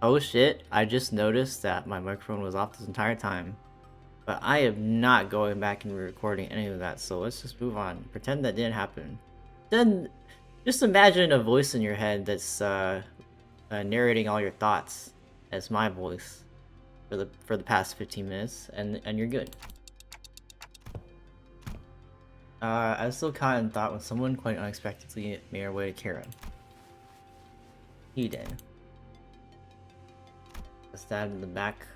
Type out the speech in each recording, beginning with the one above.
Oh shit, I just noticed that my microphone was off this entire time. But I am not going back and recording any of that, so let's just move on. Pretend that didn't happen. Then, just imagine a voice in your head that's narrating all your thoughts as my voice for the past 15 minutes, and you're good. I was still caught in thought when someone quite unexpectedly made our way to Kira. He did. A stab in the back.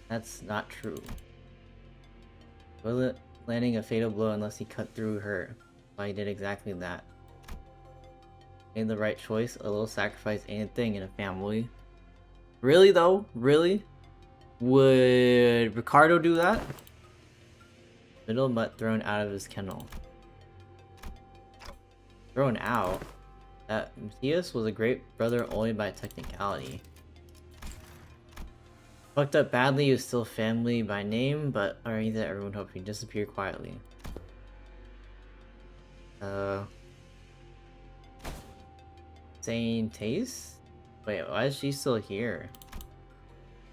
That's not true. Wasn't landing a fatal blow unless he cut through her. Well, he did exactly that. Made the right choice. A little sacrifice ain't a thing in a family. Really though? Really? Would Ricardo do that? Middle mutt thrown out of his kennel. Thrown out? That Matthias was a great brother only by technicality. Fucked up badly, he was still family by name, but underneath that everyone hoped he'd disappear quietly. Same taste? Wait, why is she still here?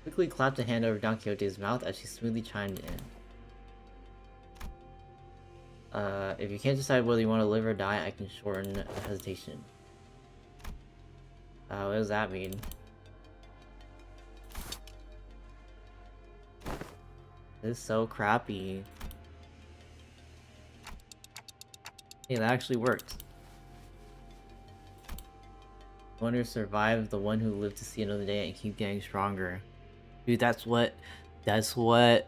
Quickly clapped a hand over Don Quixote's mouth as she smoothly chimed in. If you can't decide whether you want to live or die, I can shorten the hesitation. What does that mean? This is so crappy. Hey, that actually worked. Wonder survived the one who lived to see another day and keep getting stronger. Dude, that's what the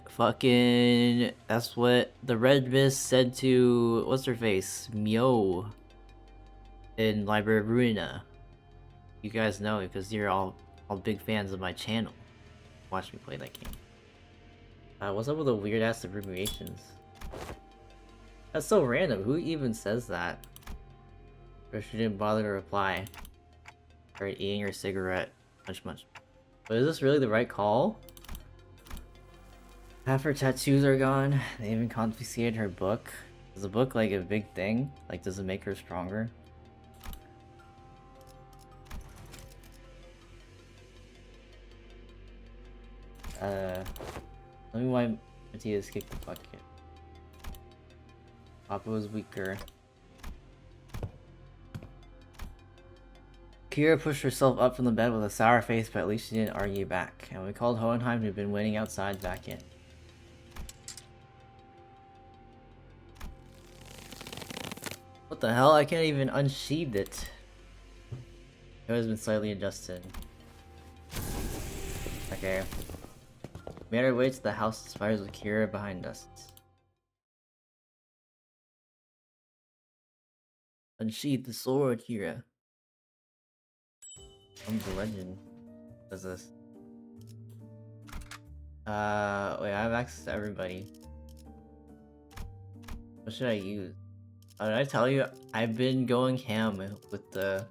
Red Mist said to what's her face? Mio in Library of Ruina. You guys know because you're all big fans of my channel. Watch me play that game. What's up with the weird ass abbreviations? That's so random. Who even says that? Or she didn't bother to reply. Or eating her cigarette. Much. But is this really the right call? Half her tattoos are gone. They even confiscated her book. Is the book like a big thing? Like, does it make her stronger? Tell me why Matthias kicked the bucket. Papa was weaker. Kira pushed herself up from the bed with a sour face, but at least she didn't argue back. And we called Hohenheim, who'd been waiting outside, back in. What the hell? I can't even unsheathe it. It has been slightly adjusted. Okay. We made our way to the house of spiders with Kira behind us. Unsheath the sword, Kira. I'm the legend. What is this? Wait, I have access to everybody. What should I use? Oh, did I tell you? I've been going ham with the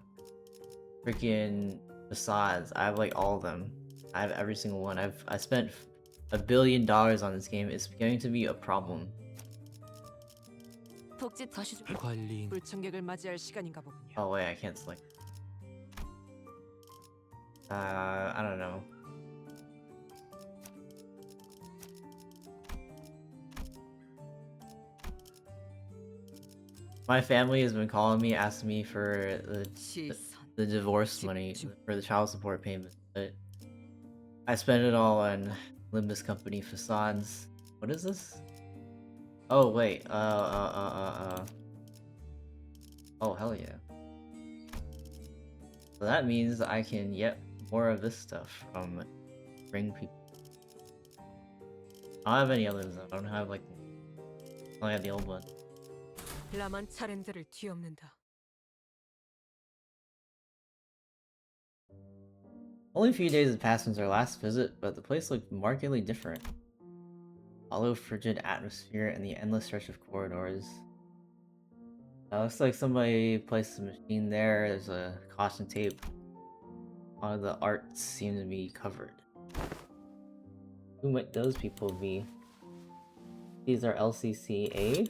freaking facades. I have like all of them. I have every single one. I spent $1 billion on this game. It's going to be a problem. Oh wait, I can't select. I don't know. My family has been calling me, asking me for the divorce money for the child support payment, but I spent it all on Limbus company facades. What is this? Oh wait, oh hell yeah. So that means I can get more of this stuff from Ring people. I don't have any others though. I don't have like, I only have the old one. Only a few days had passed since our last visit, but the place looked markedly different. Hollow, frigid atmosphere and the endless stretch of corridors. Looks like somebody placed a machine there. There's a caution tape. All of the arts seem to be covered. Who might those people be? These are LCCA?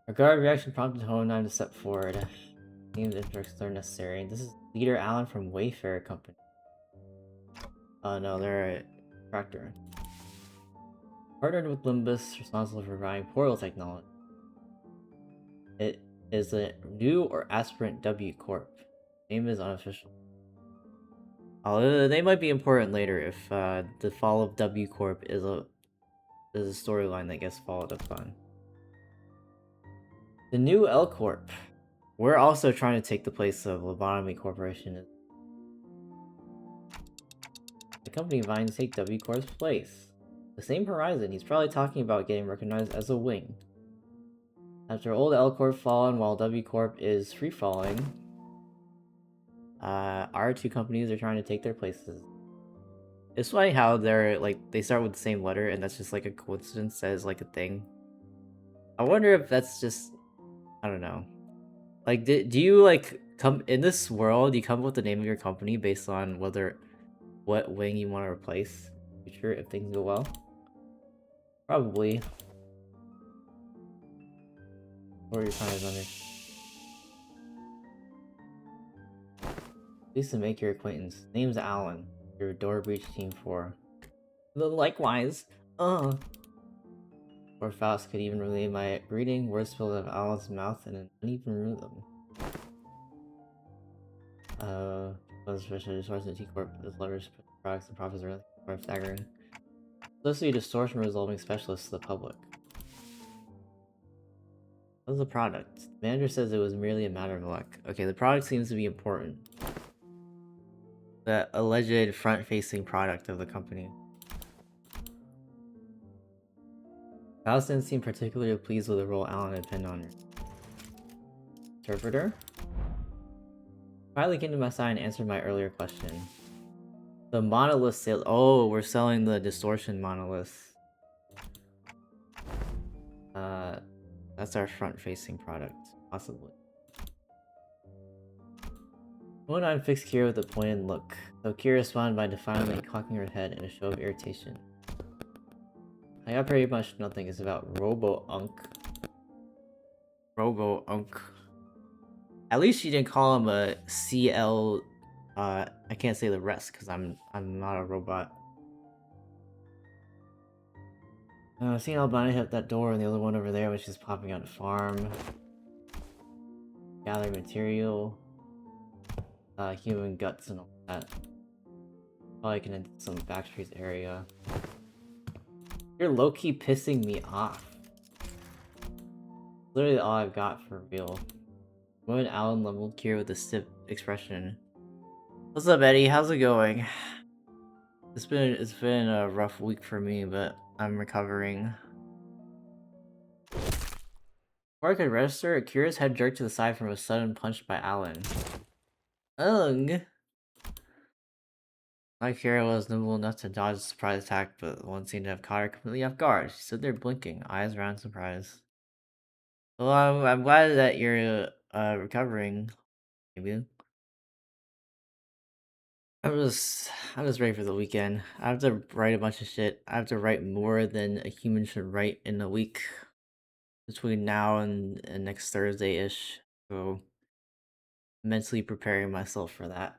Our guard reaction prompted Hohenheim to step forward. Named instructions are necessary. This is Leader Alan from Wayfair Company. Oh no, they're a tractor. Partnered with Limbus, responsible for providing portal technology. It is a new or aspirant W Corp. Name is unofficial. Oh, they might be important later if the fall of W Corp is a storyline that gets followed up on. The new L Corp. We're also trying to take the place of Lobotomy Corporation. The company vying to take W Corp's place. The same horizon, he's probably talking about getting recognized as a wing. After old L Corp fallen while W Corp is free falling, our two companies are trying to take their places. It's funny how they're like they start with the same letter and that's just like a coincidence that is like a thing. I wonder if that's just I don't know. Like do you like come in this world you come up with the name of your company based on what wing you want to replace in the future if things go well? Probably. Or your time is under. Pleased to make your acquaintance. Name's Alan. Your door breach team 4. Likewise. Or Faust could even relay my greeting. Words spilled out of Alan's mouth in an uneven rhythm. Especially source of T Corp as leverage products and profits are really staggering. Associate distortion resolving specialist to the public. What was the product? The manager says it was merely a matter of luck. Okay, the product seems to be important. The alleged front-facing product of the company. Faust didn't seem particularly pleased with the role Alan had pinned on her. Interpreter? Quietly came to my side and answered my earlier question. The monolith sales. Oh, we're selling the distortion monolith. That's our front-facing product, possibly. One-eyed fixed Kira with a pointed look, though Kira responded by defiantly cocking her head in a show of irritation. I got pretty much nothing. It's about Robo-Unk. Robo-Unk. At least she didn't call him a CL. I can't say the rest because I'm not a robot. Seeing Albani hit that door and the other one over there, which is popping out a farm. Gather material. Human guts and all that. Probably can enter some factories area. You're low-key pissing me off. Literally all I've got for real. When Alan leveled Kira with a stiff expression. What's up, Eddie? How's it going? It's been a rough week for me, but I'm recovering. Before I could register, Kira's head jerked to the side from a sudden punch by Alan. Ugh. My Kira was nimble enough to dodge the surprise attack, but one seemed to have caught her completely off guard. She stood there blinking, eyes round in surprise. Well, I'm glad that you're recovering, maybe. I'm just ready for the weekend. I have to write a bunch of shit. I have to write more than a human should write in a week between now and next Thursday-ish. So mentally preparing myself for that.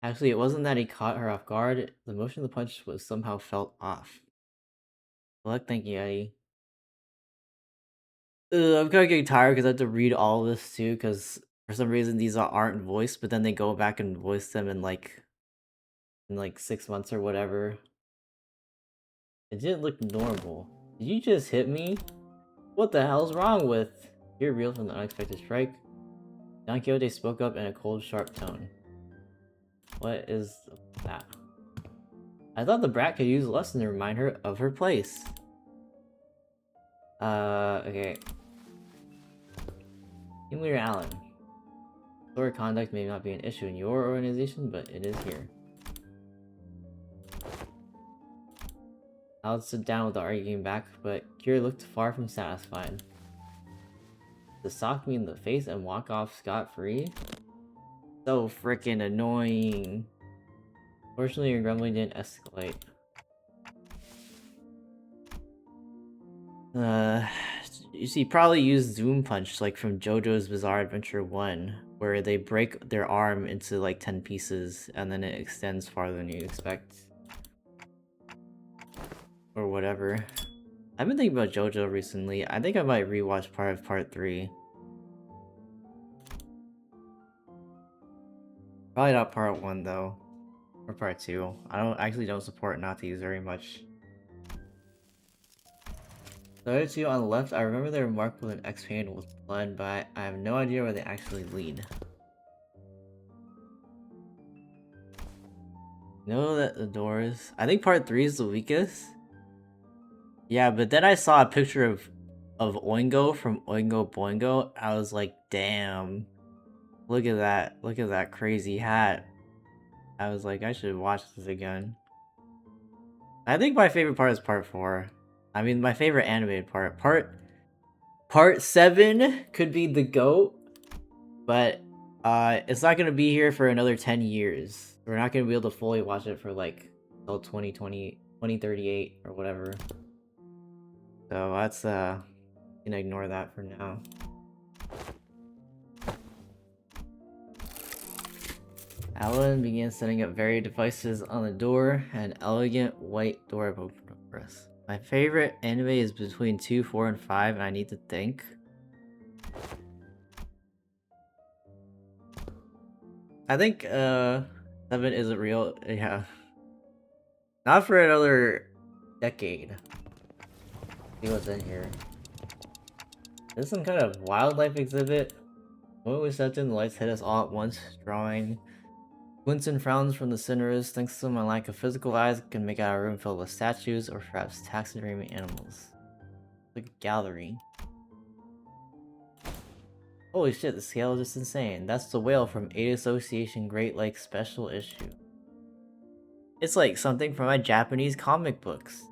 Actually, it wasn't that he caught her off guard. The motion of the punch was somehow felt off. Well, thank you, Eddie. I'm kind of getting tired because I have to read all of this too. Because for some reason these aren't voiced, but then they go back and voice them in like 6 months or whatever. It didn't look normal. Did you just hit me? What the hell's wrong with? You're real from the unexpected strike. Don Quixote spoke up in a cold, sharp tone. What is that? I thought the brat could use a lesson to remind her of her place. Okay. Team Leader Allen. Story conduct may not be an issue in your organization, but it is here. Alan stood down with the arguing back, but Kira looked far from satisfied. To sock me in the face and walk off scot-free? So freaking annoying. Fortunately, your grumbling didn't escalate. You see, probably used Zoom Punch, like from JoJo's Bizarre Adventure 1. where they break their arm into like 10 pieces and then it extends farther than you expect. Or whatever. I've been thinking about JoJo recently. I think I might rewatch part 3. Probably not part 1 though. Or part 2. I don't support Nazis very much. The other two on the left, I remember they were marked with an X painted with blood, but I have no idea where they actually lead. Know that the doors... I think part 3 is the weakest. Yeah, but then I saw a picture of Oingo from Oingo Boingo. I was like, damn. Look at that. Look at that crazy hat. I was like, I should watch this again. I think my favorite part is part 4. I mean, my favorite animated part. Part 7 could be the GOAT, but it's not gonna be here for another 10 years. We're not gonna be able to fully watch it for like until 2038 or whatever. So that's gonna ignore that for now. Alan began setting up various devices on the door, and an elegant white door opened for us. My favorite anime is between 2, 4, and 5, and I need to think. I think 7 isn't real. Yeah. Not for another decade. See what's in here. This is some kind of wildlife exhibit. When we stepped in, the lights hit us all at once, drawing squints and frowns from the sinners. Thanks to my lack of physical eyes, I can make out a room filled with statues or perhaps taxidermy animals. Like a gallery. Holy shit, the scale is just insane. That's the whale from 8 Association Great Lakes Special Issue. It's like something from my Japanese comic books.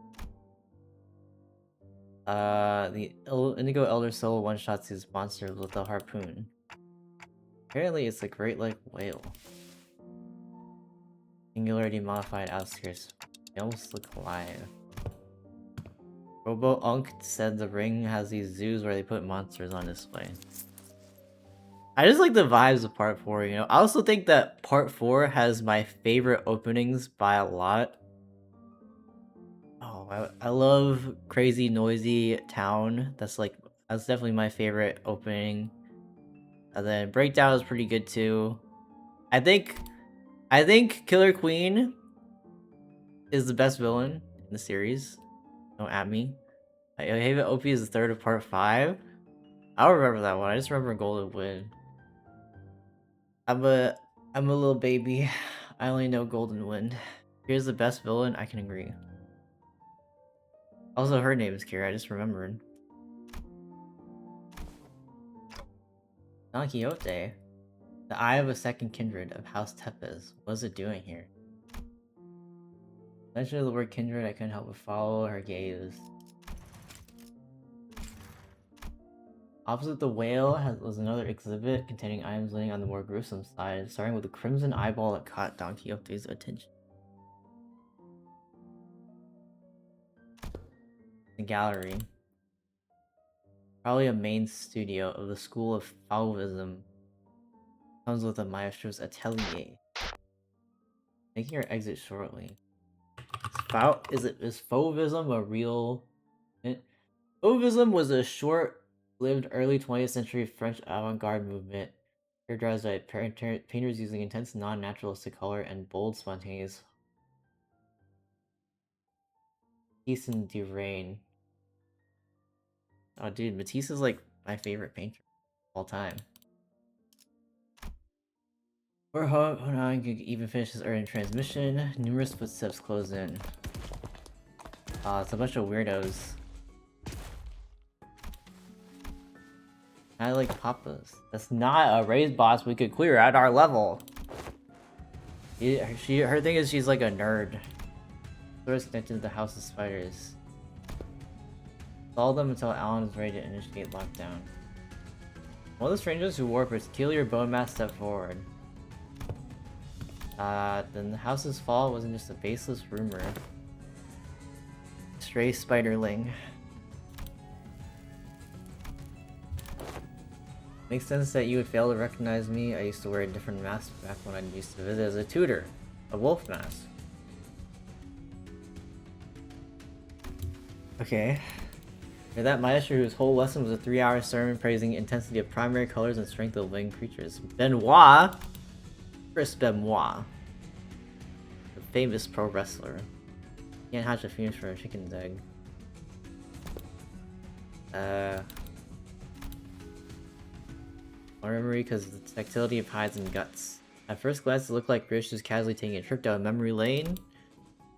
The Indigo Elder Soul one-shots these monsters with a harpoon. Apparently it's a Great Lake whale. Singularity modified outskirts. They almost look alive. Robo Unk said the ring has these zoos where they put monsters on display. I just like the vibes of part 4, you know? I also think that part 4 has my favorite openings by a lot. Oh, I love Crazy Noisy Town. That's definitely my favorite opening. And then Breakdown is pretty good too. I think Killer Queen is the best villain in the series. Don't at me. Haven OP is the third of part 5. I don't remember that one. I just remember Golden Wind. I'm a little baby. I only know Golden Wind. Here's the best villain. I can agree. Also, her name is Kira. I just remembered. Don Quixote. The Eye of a Second Kindred of House Tepes. What is it doing here? Mention of the word kindred, I couldn't help but follow her gaze. Opposite the whale was another exhibit containing items leaning on the more gruesome side, starting with a crimson eyeball that caught Don Quixote's attention. The gallery. Probably a main studio of the School of Fauvism. Comes with a maestro's atelier. Making our exit shortly. Is Fauvism a real... Fauvism was a short-lived early 20th century French avant-garde movement characterized by painters using intense non-naturalistic color and bold, spontaneous Matisse and Durain. Oh dude, Matisse is like my favorite painter of all time. Or how I could even finish this urgent transmission. Numerous footsteps close in. It's a bunch of weirdos. I like Papas. That's not a raised boss we could clear at our level. Her thing is she's like a nerd. Doors connected to the House of Spiders. Follow them until Alan is ready to initiate lockdown. One of the strangers who wore a peculiar bone mask stepped forward. Then the house's fall wasn't just a baseless rumor. Stray spiderling. Makes sense that you would fail to recognize me. I used to wear a different mask back when I used to visit as a tutor. A wolf mask. Okay. And that maestro whose whole lesson was a 3-hour sermon praising intensity of primary colors and strength of living creatures. Benoit? Chris Benoit. The famous pro wrestler. Can't hatch a phoenix for a chicken's egg. Memory because of the tactility of hides and guts. At first glance, it looked like Grish was casually taking a trip down memory lane.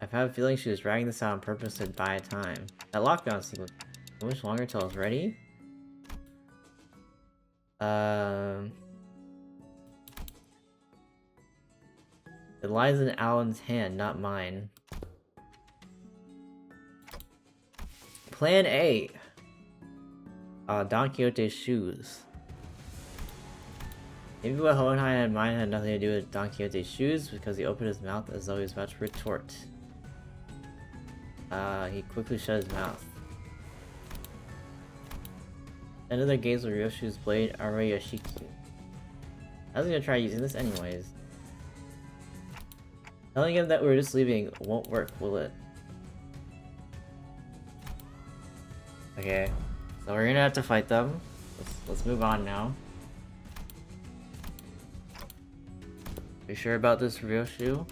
I've had a feeling she was dragging this out on purpose to buy time. That lockdown sequence. How much longer till it's ready? It lies in Alan's hand, not mine. Plan A. Don Quixote's shoes. Maybe what Hohenheim had in mind had nothing to do with Don Quixote's shoes, because he opened his mouth as though he was about to retort. He quickly shut his mouth. End of their gaze with Ryoshu's blade, Arayashiki. I was gonna try using this anyways. Telling him that we're just leaving won't work, will it? Okay, so we're gonna have to fight them. Let's move on now. You sure about this, Ryoshu?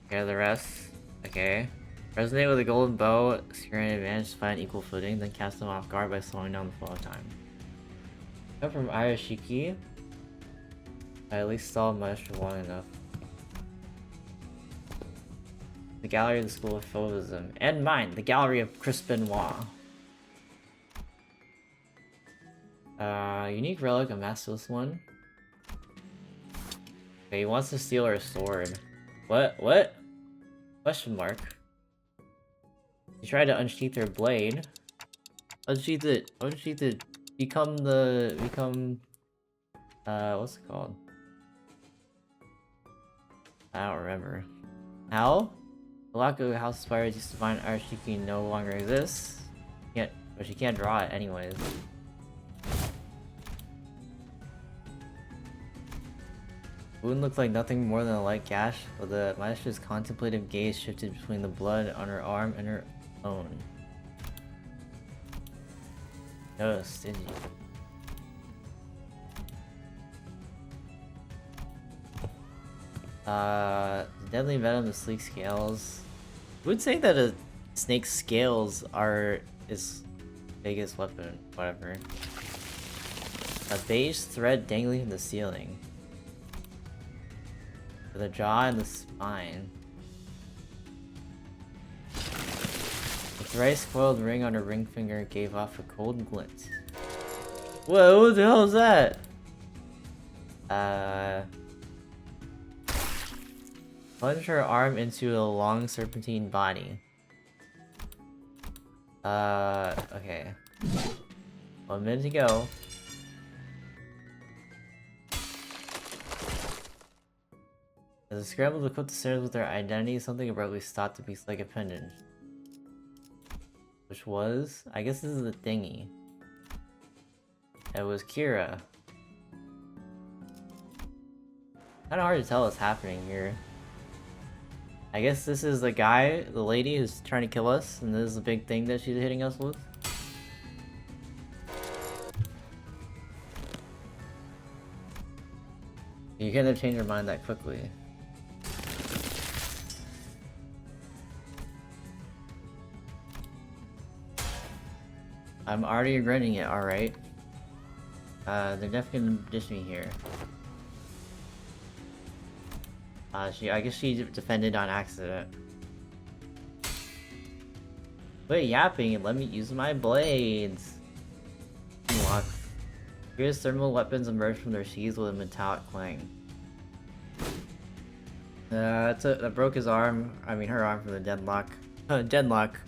Okay, the rest. Okay. Resonate with a golden bow, securing an advantage to find equal footing, then cast them off guard by slowing down the flow of time. Come from Arashiki. I at least stalled Maestro long enough. The gallery of the School of Fauvism. And mine, the gallery of Chris Benoit. Unique relic, a masterless one. Okay, he wants to steal our sword. What? Question mark. He tried to unsheath their blade. Unsheath it. Unsheath it. Become, what's it called? I don't remember. How? The lock of House Spires used to find Arashiki no longer exists. But she can't draw it anyways. Wound looked like nothing more than a light gash, but the Maestra's contemplative gaze shifted between the blood on her arm and her own. Oh, stingy. Deadly venom, the sleek scales. I would say that a snake's scales are its biggest weapon, whatever. A beige thread dangling from the ceiling. For the jaw and the spine. The thrice coiled ring on her ring finger gave off a cold glint. Whoa, what the hell is that? Plunge her arm into a long serpentine body. Okay. 1 minute to go. As a scramble to equip the sinners with their identity, something abruptly stopped to piece like a pendant. Which was? I guess this is the thingy. It was Kira. Kinda hard to tell what's happening here. I guess this is the guy, the lady who's trying to kill us, and this is the big thing that she's hitting us with. You can't have changed your mind that quickly. I'm already regretting it, alright. They're definitely gonna dish me here. I guess she defended on accident. Quit yapping and let me use my blades! Unlock. Here's thermal weapons emerge from their sheaths with a metallic clang. That broke his arm. I mean, her arm from the deadlock. Deadlock.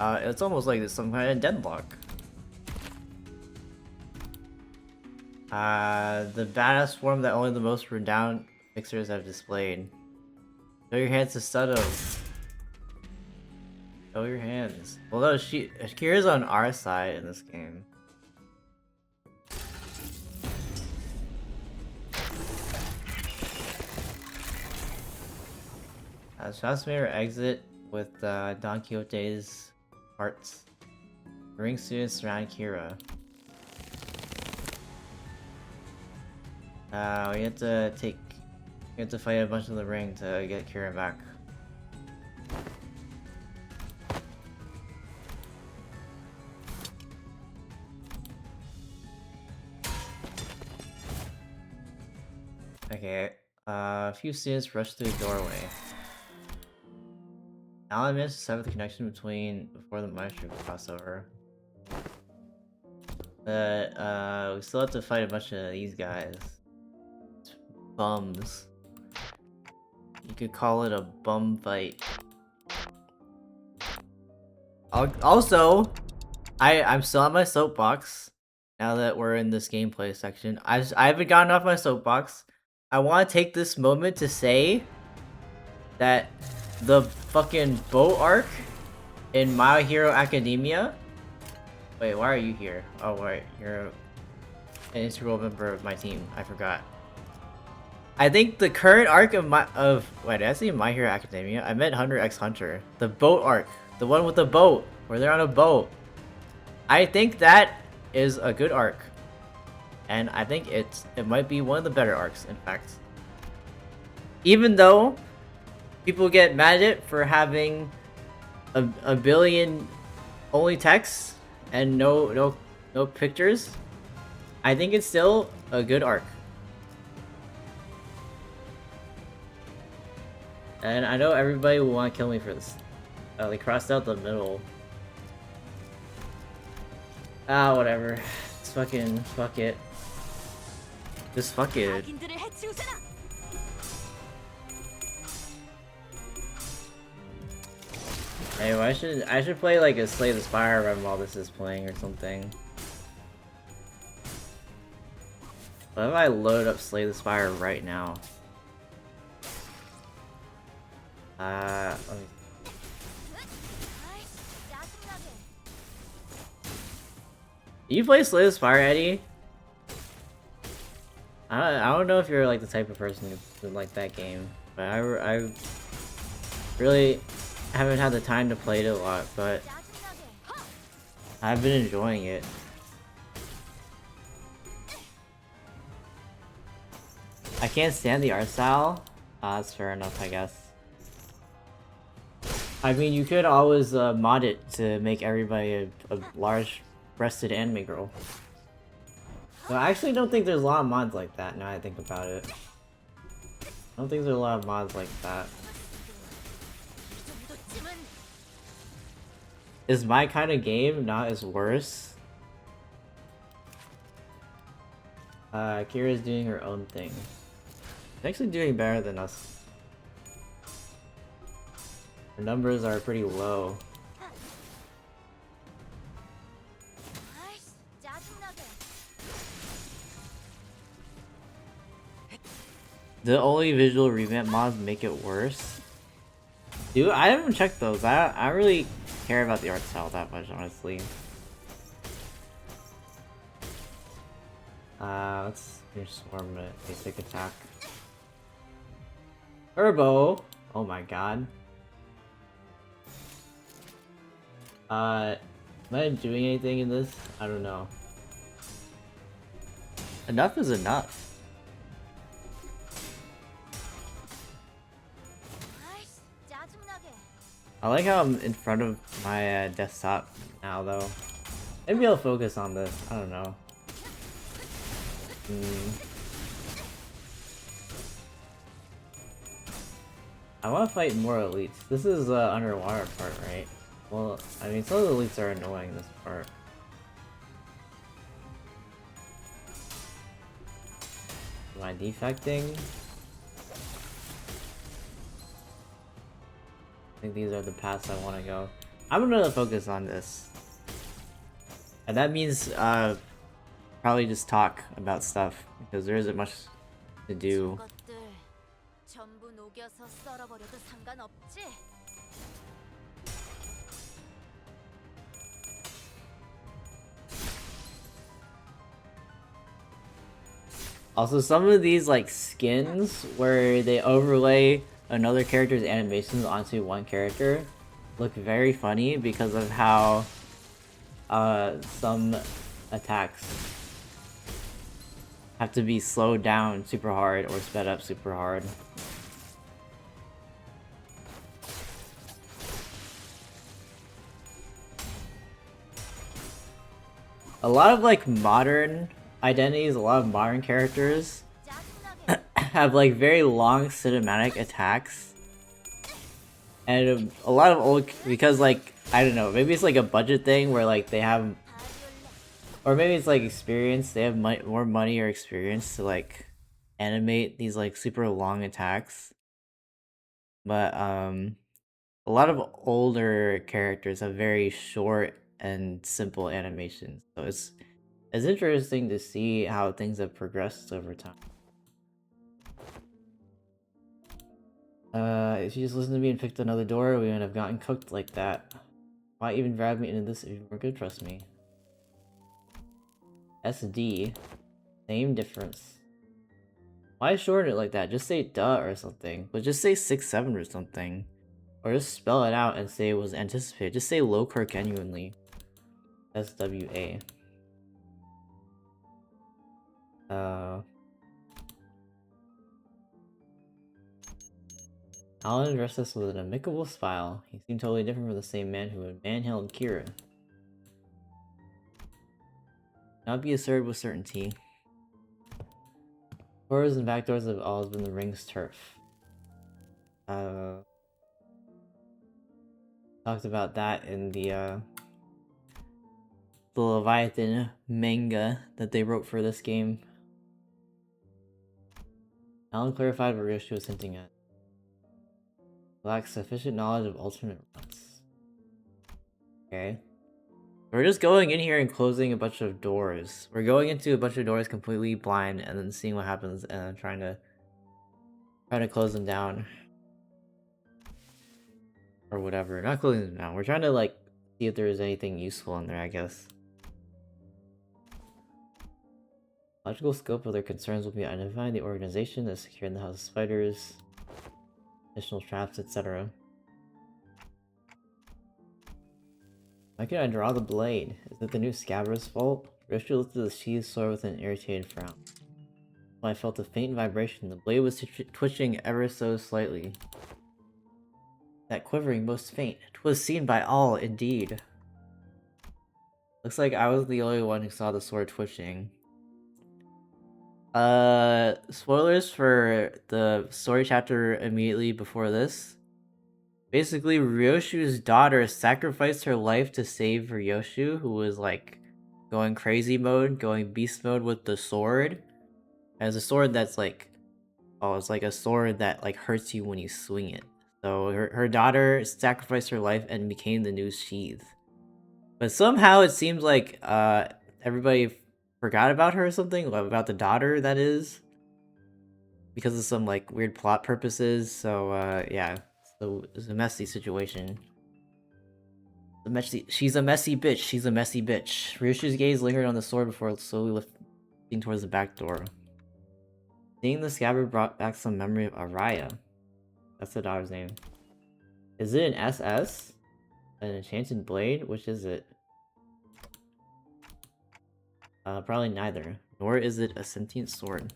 It's almost like there's some kind of deadlock. The badass form that only the most renowned fixers have displayed. Show your hands to Sutto. Show your hands. Although Kira's on our side in this game. Transmitter exit with Don Quixote's hearts. Ring students surround Kira. We have to fight a bunch of the ring to get Kira back. Okay, a few students rush through the doorway. Now I managed to sever the connection before the maestro crossover. But, we still have to fight a bunch of these guys. Bums. You could call it a bum fight. Also, I'm still on my soapbox. Now that we're in this gameplay section. I haven't gotten off my soapbox. I want to take this moment to say that the fucking boat arc in My Hero Academia. Wait, why are you here? Oh wait, you're an integral member of my team. I forgot. I think the current arc wait, did I say My Hero Academia? I meant Hunter x Hunter. The boat arc, the one with the boat, where they're on a boat. I think that is a good arc, and I think it might be one of the better arcs, in fact. Even though people get mad at it for having a billion only text and no pictures, I think it's still a good arc. And I know everybody will want to kill me for this. They crossed out the middle. Ah, whatever. Just fucking fuck it. Just fuck it. Anyway, I should play like a Slay the Spire run while this is playing or something. What if I load up Slay the Spire right now? Let me... You play Slay the Spire, Eddie? I don't know if you're like the type of person who would like that game, but I really haven't had the time to play it a lot, but I've been enjoying it. I can't stand the art style. That's fair enough, I guess. I mean, you could always mod it to make everybody a large-breasted anime girl. But I actually don't think there's a lot of mods like that, now I think about it. I don't think there's a lot of mods like that. Is my kind of game not as worse? Kira's doing her own thing. She's actually doing better than us. Her numbers are pretty low. The only visual revamp mods make it worse. Dude, I haven't checked those. I don't really care about the art style that much, honestly. Let's do Swarm basic attack. Turbo! Oh my god. Am I doing anything in this? I don't know. Enough is enough. I like how I'm in front of my desktop now, though. Maybe I'll focus on this. I don't know. I want to fight more elites. This is underwater part, right? Well, I mean, some of the elites are annoying in this part. Am I defecting? I think these are the paths I want to go. I'm gonna focus on this. And that means, probably just talk about stuff, because there isn't much to do. Also, some of these like skins where they overlay another character's animations onto one character look very funny because of how some attacks have to be slowed down super hard or sped up super hard. A lot of like modern identities, a lot of modern characters have like very long cinematic attacks, and a lot of old, because like I don't know, maybe it's like a budget thing where like they have, or maybe it's like experience, they have more money or experience to like animate these like super long attacks. But a lot of older characters have very short and simple animations, so it's interesting to see how things have progressed over time. If you just listened to me and picked another door, we wouldn't have gotten cooked like that. Why even drag me into this if you were good, trust me. SD. Same difference. Why shorten it like that? Just say duh or something. But just say 6-7 or something. Or just spell it out and say it was anticipated. Just say Locur genuinely. SWA. Alan addressed us with an amicable smile. He seemed totally different from the same man who had manhandled Kira. Not be asserted with certainty. Doors and back doors have always been the ring's turf. Talked about that in the Leviathan manga that they wrote for this game. Alan clarified what Ryoshi was hinting at. Lacks sufficient knowledge of alternate routes. Okay. We're just going in here and closing a bunch of doors. We're going into a bunch of doors completely blind and then seeing what happens and trying to close them down. Or whatever. Not closing them down. We're trying to like see if there's anything useful in there, I guess. Logical scope of their concerns will be identifying the organization that secured the House of Spiders, additional traps, etc. Why can I draw the blade? Is it the new Scabbard's fault? Ryoshi looked at the sheathed sword with an irritated frown. When I felt a faint vibration, the blade was twitching ever so slightly. That quivering most faint. 'Twas seen by all, indeed. Looks like I was the only one who saw the sword twitching. Spoilers for the story chapter immediately before this. Basically, Ryoshu's daughter sacrificed her life to save Ryoshu, who was like going crazy mode, going beast mode with the sword. And it's a sword that's like, oh, it's like a sword that like hurts you when you swing it. So her daughter sacrificed her life and became the new sheath. But somehow it seems like everybody forgot about her or something, about the daughter, that is, because of some like weird plot purposes. So yeah, so it's a messy situation. She's a messy bitch. She's a messy bitch. Ryoshi's gaze lingered on the sword before slowly lifting towards the back door. Seeing the scabbard brought back some memory of Araya. That's the daughter's name. Is it an SS? An enchanted blade? Which is it? Probably neither. Nor is it a sentient sword.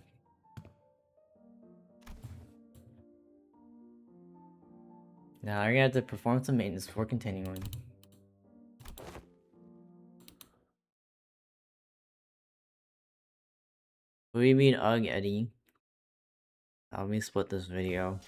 Now we're gonna have to perform some maintenance before continuing. What do you mean, ugh, Eddie? Let me split this video.